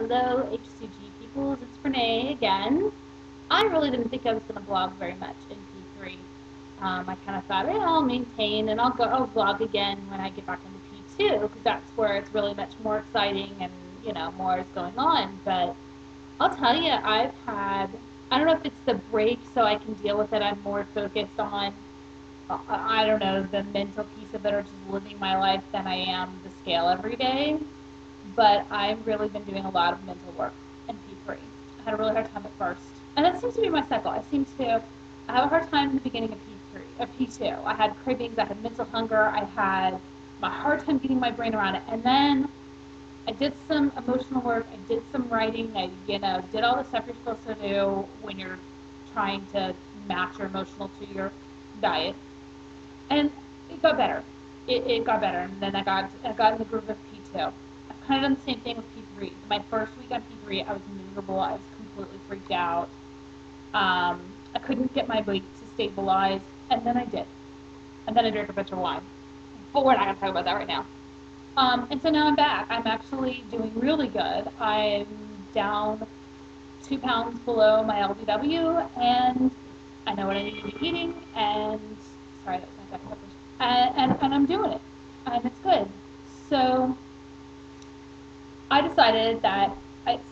Hello, HCG peoples. It's Renee again. I really didn't think I was going to vlog very much in P3. I kind of thought, I'll maintain and I'll vlog again when I get back into P2 because that's where it's really much more exciting and more is going on. But I'll tell you, I don't know if it's the break so I can deal with it. I'm more focused on I don't know, the mental piece of it or just living my life than I am the scale every day. But I've really been doing a lot of mental work in P3. I had a really hard time at first. And that seems to be my cycle. I have a hard time in the beginning of P2. I had cravings, I had mental hunger, I had my hard time getting my brain around it. And then I did some emotional work, I did some writing, I did all the stuff you're supposed to do when you're trying to match your emotional to your diet. And it got better. It got better. And then I got in the groove of P2. I've kind of done the same thing with P3. My first week on P3, I was miserable. I was completely freaked out. I couldn't get my weight to stabilize. And then I did. And then I drank a bunch of wine. But we're not going to talk about that right now. And so now I'm back. I'm actually doing really good. I'm down 2 pounds below my LBW, and I know what I need to be eating, and sorry, that was my text message. And I'm doing it, and it's good. So I decided that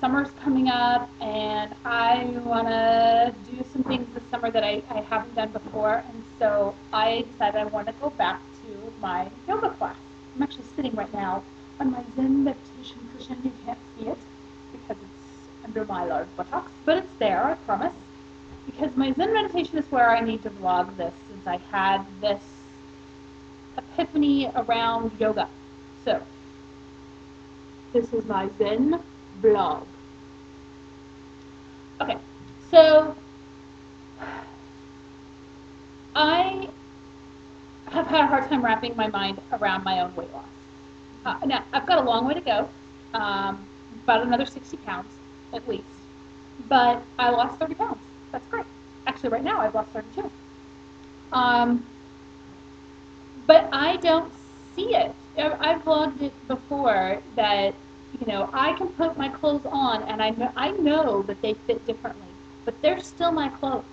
summer's coming up, and I want to do some things this summer that I haven't done before, and so I decided I want to go back to my yoga class. I'm actually sitting right now on my Zen meditation cushion. You can't see it because it's under my large buttocks, but it's there, I promise. Because my Zen meditation is where I need to vlog this, since I had this epiphany around yoga. So, this is my Zen vlog. Okay, so I have had a hard time wrapping my mind around my own weight loss. Now, I've got a long way to go, about another 60 pounds at least, but I lost 30 pounds. That's great. Actually, right now I've lost 32. But I don't see it. I've vlogged it before that, I can put my clothes on and I know that they fit differently, but they're still my clothes.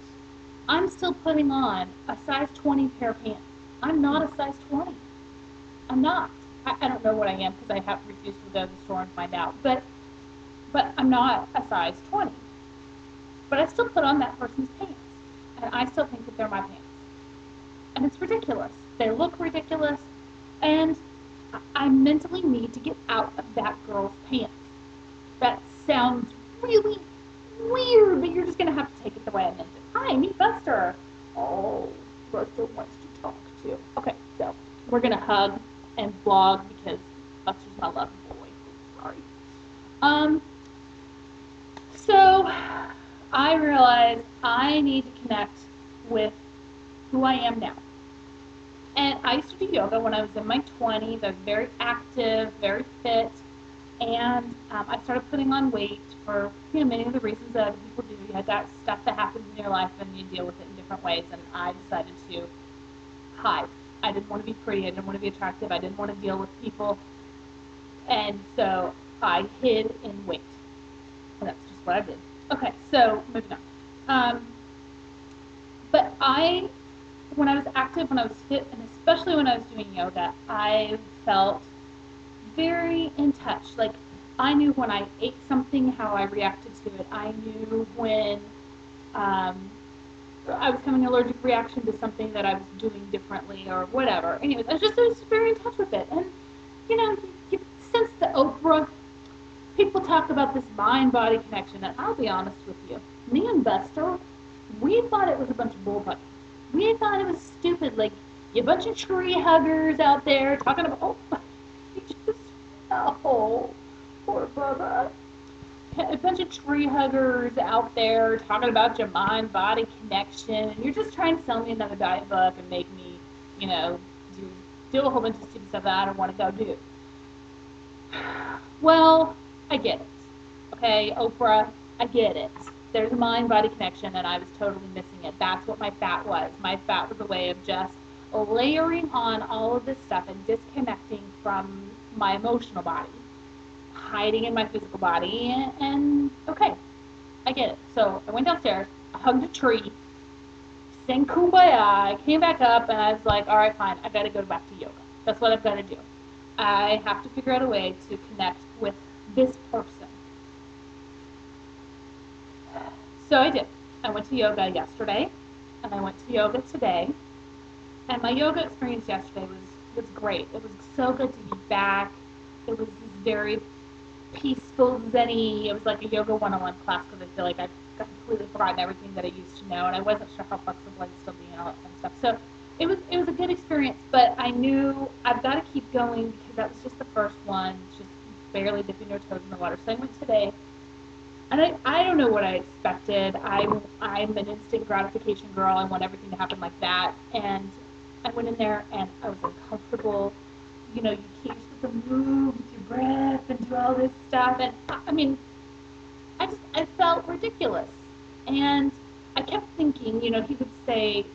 I'm still putting on a size 20 pair of pants. I'm not a size 20. I'm not. I don't know what I am because I have refused to go to the store and find out. But I'm not a size 20. But I still put on that person's pants. And I still think that they're my pants. And it's ridiculous. They look ridiculous. And I mentally need to get out of that girl's pants. That sounds really weird, but you're just going to have to take it the way I meant it. Hi, meet Buster. Oh, Buster wants to talk too. Okay, so we're going to hug and vlog because Buster's my love boy. Sorry. So I realized I need to connect with who I am now. And I used to do yoga when I was in my 20s. I was very active, very fit, and I started putting on weight for many of the reasons that other people do. You have that stuff that happens in your life and you deal with it in different ways, and I decided to hide. I didn't want to be pretty, I didn't want to be attractive, I didn't want to deal with people, and so I hid in weight. And that's just what I did. Okay, so moving on. But when I was active, when I was fit, and especially when I was doing yoga, I felt very in touch. Like, I knew when I ate something, how I reacted to it. I knew when I was having an allergic reaction to something that I was doing differently or whatever. Anyways, I was very in touch with it. And, you sense the Oprah. People talk about this mind-body connection, and I'll be honest with you. Me and Buster, we thought it was a bunch of bullpucky. We thought it was stupid, like, you bunch of tree huggers out there talking about, poor Bubba. A bunch of tree huggers out there talking about your mind-body connection, and you're just trying to sell me another diet book and make me, do a whole bunch of stupid stuff that I don't want to go do. Well, I get it. Okay, Oprah, I get it. There's a mind-body connection, and I was totally missing it. That's what my fat was. My fat was a way of just layering on all of this stuff and disconnecting from my emotional body. hiding in my physical body, and okay, I get it. So I went downstairs, I hugged a tree, sang kumbaya, I came back up, and I was like, all right, fine, I got to go back to yoga. That's what I've got to do. I have to figure out a way to connect with this person. So I did. I went to yoga yesterday, and I went to yoga today. And my yoga experience yesterday was great. It was so good to be back. It was very peaceful, zen-y. It was like a yoga 101 class because I feel like I've completely forgotten everything that I used to know, and I wasn't sure how flexible I'd still be and all that kind of stuff. So it was a good experience, but I knew I've got to keep going because that was just the first one, just barely dipping your toes in the water. So I went today. And I don't know what I expected. I'm an instant gratification girl. I want everything to happen like that. And I went in there and I was uncomfortable. You know, you're supposed to move with your breath and do all this stuff. And I mean, I felt ridiculous. And I kept thinking, you know, he would say,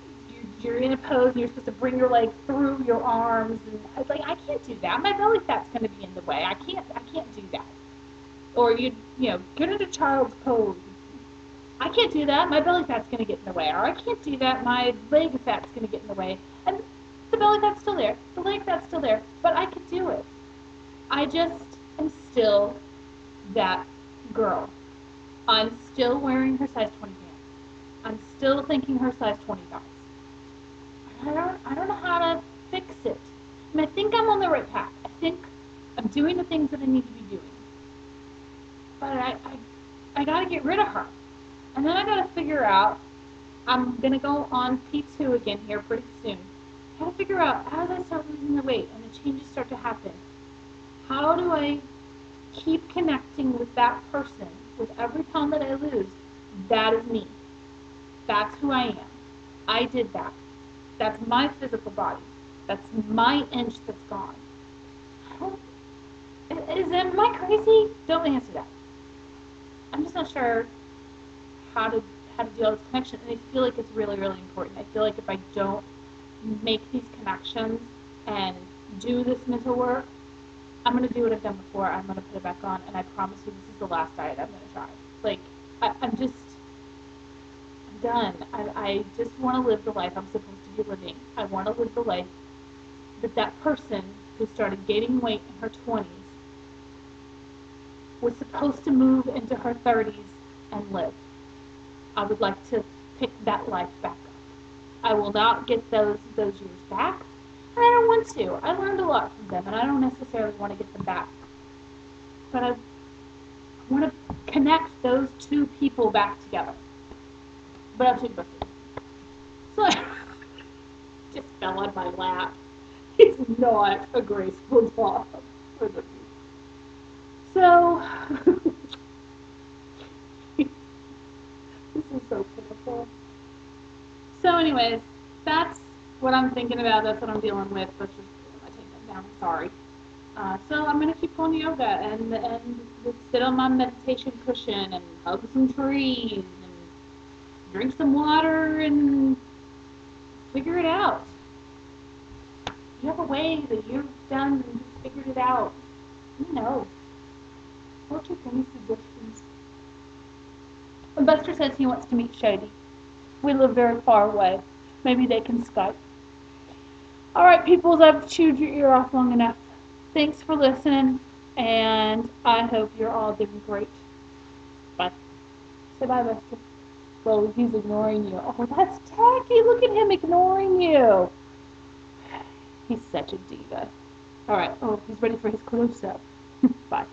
you're in a pose and you're supposed to bring your legs through your arms. And I was like, I can't do that. My belly fat's going to be in the way. I can't do that. Or you know, get into child's pose. I can't do that. My belly fat's going to get in the way. Or I can't do that. My leg fat's going to get in the way. And the belly fat's still there. The leg fat's still there. But I could do it. I just am still that girl. I'm still wearing her size 20 pants. I'm still thinking her size 20 guys. I don't know how to fix it. I think I'm on the right path. I think I'm doing the things that I need to be doing. But I got to get rid of her. And then I got to figure out, I'm going to go on P2 again here pretty soon. I got to figure out, as I start losing the weight and the changes start to happen, how do I keep connecting with that person with every pound that I lose? That is me. That's who I am. I did that. That's my physical body. That's my inch that's gone. Am I crazy? Don't answer that. I'm just not sure how to do all this connection, and I feel like it's really, really important. I feel like if I don't make these connections and do this mental work, I'm going to do what I've done before. I'm going to put it back on, and I promise you this is the last diet I'm going to try. Like, I'm done. I just want to live the life I'm supposed to be living. I want to live the life that person who started gaining weight in her 20s was supposed to move into her 30s and live. I would like to pick that life back up. I will not get those years back, and I don't want to. I learned a lot from them, and I don't necessarily want to get them back. But I want to connect those two people back together. But I'm too busy. So I just fell on my lap. He's not a graceful dog. So this is so pitiful. So anyways, that's what I'm thinking about. That's what I'm dealing with. Let's just take that down. Sorry. So I'm going to keep going to yoga and sit on my meditation cushion and hug some trees and drink some water and figure it out. You have a way that you've done and just figured it out. Let me know. Won't you give me suggestions? Buster says he wants to meet Shady. We live very far away. Maybe they can Skype. All right, peoples, I've chewed your ear off long enough. Thanks for listening, and I hope you're all doing great. Bye. Say bye, Buster. Well, he's ignoring you. Oh, that's tacky. Look at him ignoring you. He's such a diva. All right. Oh, he's ready for his close-up. Bye.